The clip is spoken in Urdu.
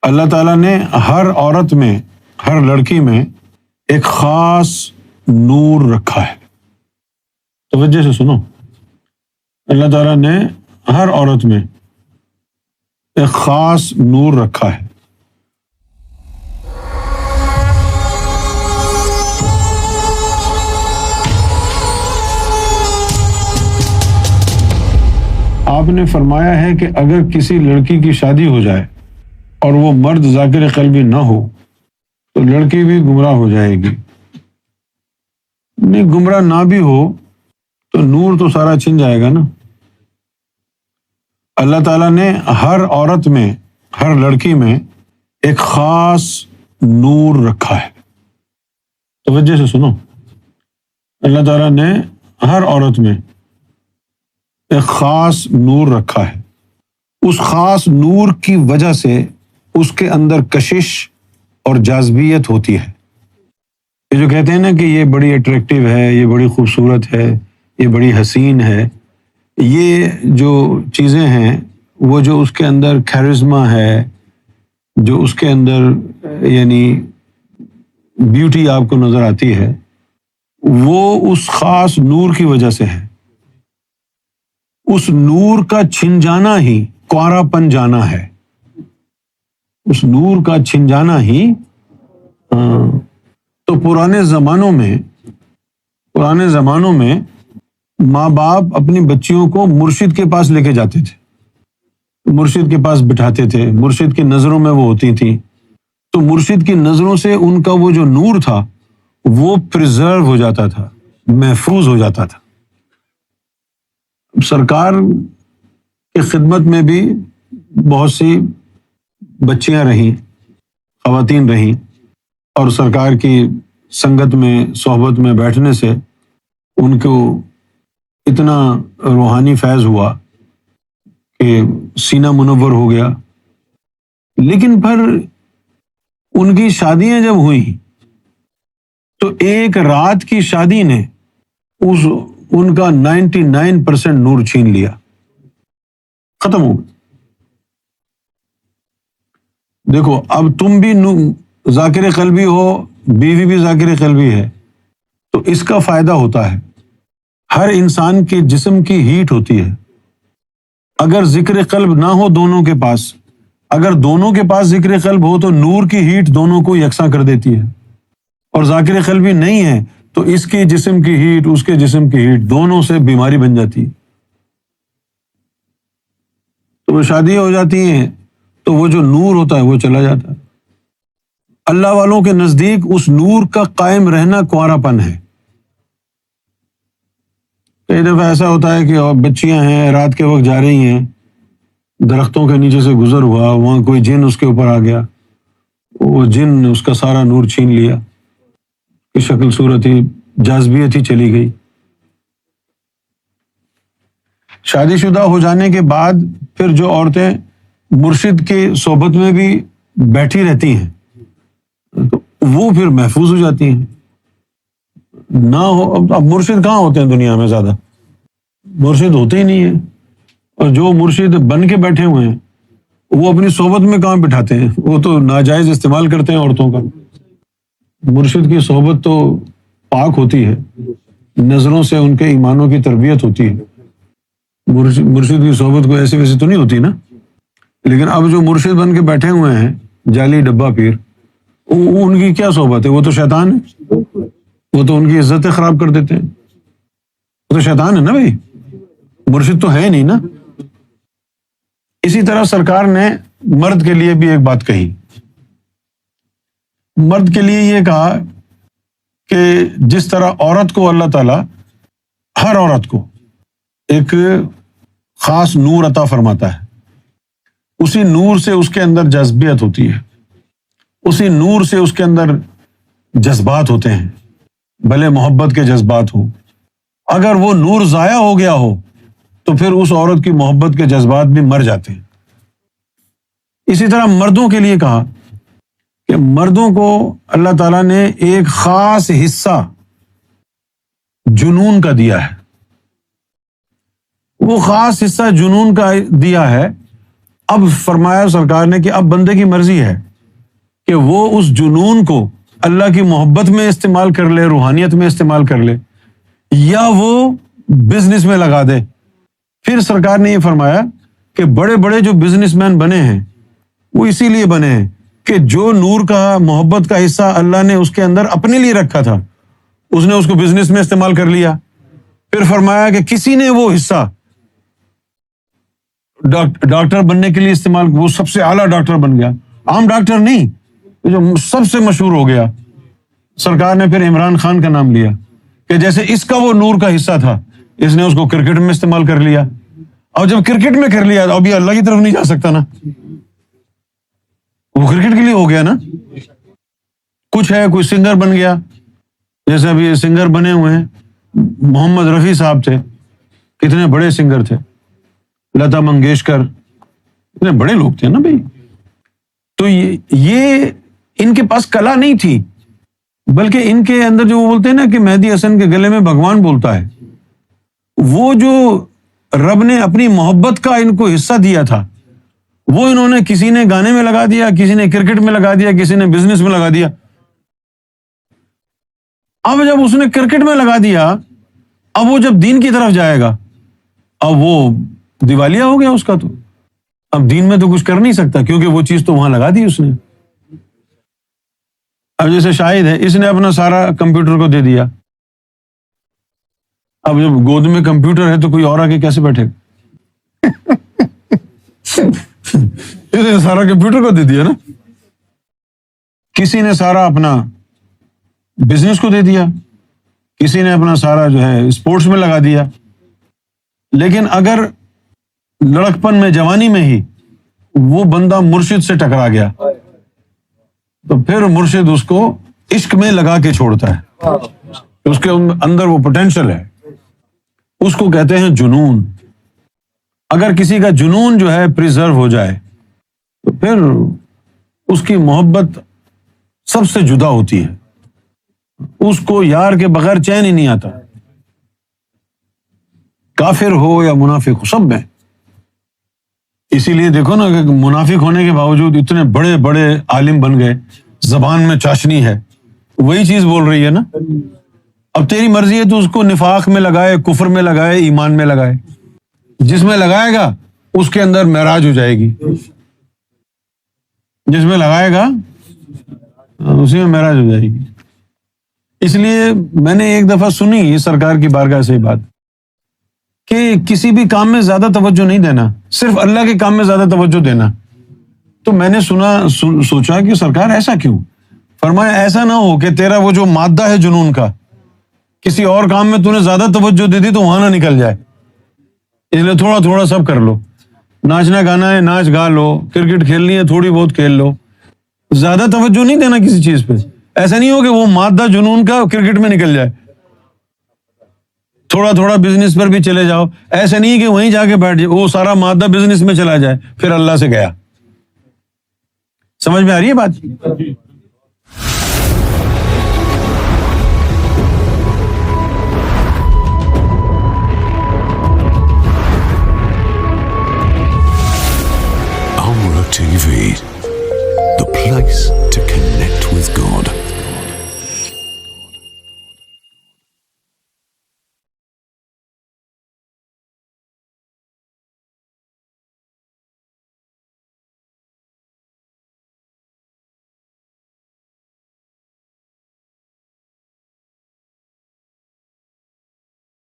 اللہ تعالیٰ نے ہر عورت میں، ہر لڑکی میں ایک خاص نور رکھا ہے۔ توجہ سے سنو، اللہ تعالیٰ نے ہر عورت میں ایک خاص نور رکھا ہے۔ آپ نے فرمایا ہے کہ اگر کسی لڑکی کی شادی ہو جائے اور وہ مرد ذاکر قلبی نہ ہو تو لڑکی بھی گمراہ ہو جائے گی۔ نہیں، گمراہ نہ بھی ہو تو نور تو سارا چھن جائے گا نا۔ اللہ تعالیٰ نے ہر عورت میں، ہر لڑکی میں ایک خاص نور رکھا ہے۔ توجہ سے سنو، اللہ تعالیٰ نے ہر عورت میں ایک خاص نور رکھا ہے۔ اس خاص نور کی وجہ سے اس کے اندر کشش اور جاذبیت ہوتی ہے۔ یہ جو کہتے ہیں نا کہ یہ بڑی اٹریکٹیو ہے، یہ بڑی خوبصورت ہے، یہ بڑی حسین ہے، یہ جو چیزیں ہیں وہ جو اس کے اندر کیرزما ہے، جو اس کے اندر یعنی بیوٹی آپ کو نظر آتی ہے، وہ اس خاص نور کی وجہ سے ہے۔ اس نور کا چھن جانا ہی کنوارا پن جانا ہے۔ اس نور کا چھن جانا ہی تو پرانے زمانوں میں ماں باپ اپنی بچیوں کو مرشد کے پاس لے کے جاتے تھے، مرشد کے پاس بٹھاتے تھے، مرشد کی نظروں میں وہ ہوتی تھیں، تو مرشد کی نظروں سے ان کا وہ جو نور تھا وہ پریزرو ہو جاتا تھا، محفوظ ہو جاتا تھا۔ سرکار کی خدمت میں بھی بہت سی بچیاں رہیں، خواتین رہیں، اور سرکار کی سنگت میں، صحبت میں بیٹھنے سے ان کو اتنا روحانی فیض ہوا کہ سینہ منور ہو گیا۔ لیکن پھر ان کی شادیاں جب ہوئیں تو ایک رات کی شادی نے ان کا 99% نور چھین لیا، ختم ہو گیا۔ دیکھو، اب تم بھی ذاکر قلبی ہو، بیوی بھی ذاکر قلبی ہے، تو اس کا فائدہ ہوتا ہے۔ ہر انسان کے جسم کی ہیٹ ہوتی ہے۔ اگر ذکر قلب نہ ہو دونوں کے پاس، اگر دونوں کے پاس ذکر قلب ہو تو نور کی ہیٹ دونوں کو یکساں کر دیتی ہے، اور ذاکر قلبی نہیں ہے تو اس کے جسم کی ہیٹ، اس کے جسم کی ہیٹ، دونوں سے بیماری بن جاتی ہے۔ تو وہ شادیاں ہو جاتی ہیں تو وہ جو نور ہوتا ہے وہ چلا جاتا ہے۔ اللہ والوں کے نزدیک اس نور کا قائم رہنا کنوارا پن ہے۔ کئی دفعہ ایسا ہوتا ہے کہ بچیاں ہیں، رات کے وقت جا رہی ہیں، درختوں کے نیچے سے گزر ہوا، وہاں کوئی جن اس کے اوپر آ گیا، وہ جن اس کا سارا نور چھین لیا، کی شکل صورت ہی، جاذبیت ہی چلی گئی۔ شادی شدہ ہو جانے کے بعد پھر جو عورتیں مرشد کی صحبت میں بھی بیٹھی رہتی ہیں تو وہ پھر محفوظ ہو جاتی ہیں۔ نہ ہو، اب مرشد کہاں ہوتے ہیں دنیا میں؟ زیادہ مرشد ہوتے ہی نہیں ہیں، اور جو مرشد بن کے بیٹھے ہوئے ہیں وہ اپنی صحبت میں کہاں بٹھاتے ہیں؟ وہ تو ناجائز استعمال کرتے ہیں عورتوں کا۔ مرشد کی صحبت تو پاک ہوتی ہے، نظروں سے ان کے ایمانوں کی تربیت ہوتی ہے۔ مرشد کی صحبت کو ایسے ویسے تو نہیں ہوتی نا۔ لیکن اب جو مرشد بن کے بیٹھے ہوئے ہیں، جعلی ڈبہ پیر، ان کی کیا صحبت ہے؟ وہ تو شیطان ہے، وہ تو ان کی عزتیں خراب کر دیتے ہیں، وہ تو شیطان ہے نا بھائی، مرشد تو ہے نہیں نا۔ اسی طرح سرکار نے مرد کے لیے بھی ایک بات کہی۔ مرد کے لیے یہ کہا کہ جس طرح عورت کو اللہ تعالیٰ، ہر عورت کو ایک خاص نور عطا فرماتا ہے، اسی نور سے اس کے اندر جذبیت ہوتی ہے، اسی نور سے اس کے اندر جذبات ہوتے ہیں، بھلے محبت کے جذبات ہوں۔ اگر وہ نور ضائع ہو گیا ہو تو پھر اس عورت کی محبت کے جذبات بھی مر جاتے ہیں۔ اسی طرح مردوں کے لیے کہا کہ مردوں کو اللہ تعالیٰ نے ایک خاص حصہ جنون کا دیا ہے۔ وہ خاص حصہ جنون کا دیا ہے، اب فرمایا سرکار نے کہ اب بندے کی مرضی ہے کہ وہ اس جنون کو اللہ کی محبت میں استعمال کر لے، روحانیت میں استعمال کر لے، یا وہ بزنس میں لگا دے۔ پھر سرکار نے یہ فرمایا کہ بڑے بڑے جو بزنس مین بنے ہیں وہ اسی لیے بنے ہیں کہ جو نور کا، محبت کا حصہ اللہ نے اس کے اندر اپنے لیے رکھا تھا، اس نے اس کو بزنس میں استعمال کر لیا۔ پھر فرمایا کہ کسی نے وہ حصہ ڈاکٹر بننے کے لیے استعمال، وہ سب سے اعلیٰ ڈاکٹر بن گیا، عام ڈاکٹر نہیں، جو سب سے مشہور ہو گیا۔ سرکار نے پھر عمران خان کا نام لیا کہ جیسے اس کا وہ نور کا حصہ تھا، اس نے اس کو کرکٹ میں استعمال کر لیا، اور جب کرکٹ میں کر لیا تو ابھی اللہ کی طرف نہیں جا سکتا نا، وہ کرکٹ کے لیے ہو گیا نا۔ کچھ ہے، کوئی سنگر بن گیا، جیسے ابھی سنگر بنے ہوئے ہیں، محمد رفیع صاحب تھے، کتنے بڑے سنگر تھے، لتا منگیشکر، اتنے بڑے لوگ تھے نا بھائی۔ تو یہ ان کے پاس کلا نہیں تھی، بلکہ ان کے اندر جو وہ بولتے ہیں نا کہ مہدی حسن کے گلے میں بھگوان بولتا ہے، وہ جو رب نے اپنی محبت کا ان کو حصہ دیا تھا، وہ انہوں نے کسی نے گانے میں لگا دیا، کسی نے کرکٹ میں لگا دیا، کسی نے بزنس میں لگا دیا۔ اب جب اس نے کرکٹ میں لگا دیا، اب وہ جب دین کی طرف جائے گا، اب وہ دیوالیہ ہو گیا اس کا، تو اب دین میں تو کچھ کر نہیں سکتا، کیونکہ وہ چیز تو وہاں لگا دی اس نے۔ اب جیسے شاہد ہے، اس نے اپنا سارا کمپیوٹر کو دے دیا، اب جب گود میں کمپیوٹر ہے تو کوئی اور آگے کیسے بیٹھے گا؟ اس نے سارا کمپیوٹر کو دے دیا نا۔ کسی نے سارا اپنا بزنس کو دے دیا، کسی نے اپنا سارا جو ہے اسپورٹس میں لگا دیا۔ لیکن اگر لڑکپن میں، جوانی میں ہی وہ بندہ مرشد سے ٹکرا گیا تو پھر مرشد اس کو عشق میں لگا کے چھوڑتا ہے، اس کے اندر وہ پوٹینشل ہے، اس کو کہتے ہیں جنون۔ اگر کسی کا جنون جو ہے پریزرو ہو جائے تو پھر اس کی محبت سب سے جدا ہوتی ہے، اس کو یار کے بغیر چین ہی نہیں آتا، کافر ہو یا منافق ہو، سب میں۔ اسی لیے دیکھو نا کہ منافق ہونے کے باوجود اتنے بڑے بڑے عالم بن گئے، زبان میں چاشنی ہے، وہی چیز بول رہی ہے نا۔ اب تیری مرضی ہے تو اس کو نفاق میں لگائے، کفر میں لگائے، ایمان میں لگائے، جس میں لگائے گا اس کے اندر معراج ہو جائے گی، جس میں لگائے گا اسی میں معراج ہو جائے گی۔ اس لیے میں نے ایک دفعہ سنی سرکار کی بارگاہ سے بات کہ کسی بھی کام میں زیادہ توجہ نہیں دینا، صرف اللہ کے کام میں زیادہ توجہ دینا۔ تو میں نے سوچا کہ سرکار ایسا کیوں؟ فرمایا ایسا نہ ہو کہ تیرا وہ جو مادہ ہے جنون کا، کسی اور کام میں تو نے زیادہ توجہ دے دی تو وہاں نہ نکل جائے، اس لیے تھوڑا تھوڑا سب کر لو۔ ناچنا گانا ہے، ناچ گا لو، کرکٹ کھیلنی ہے، تھوڑی بہت کھیل لو، زیادہ توجہ نہیں دینا کسی چیز پہ۔ ایسا نہیں ہو کہ وہ مادہ جنون کا کرکٹ میں نکل جائے، تھوڑا تھوڑا بزنس پر بھی چلے جاؤ، ایسا نہیں کہ وہیں جا کے بیٹھ جائے، وہ سارا مادہ بزنس میں چلا جائے، پھر اللہ سے گیا۔ سمجھ میں آ رہی ہے بات؟ Amra TV, the place to connect with God.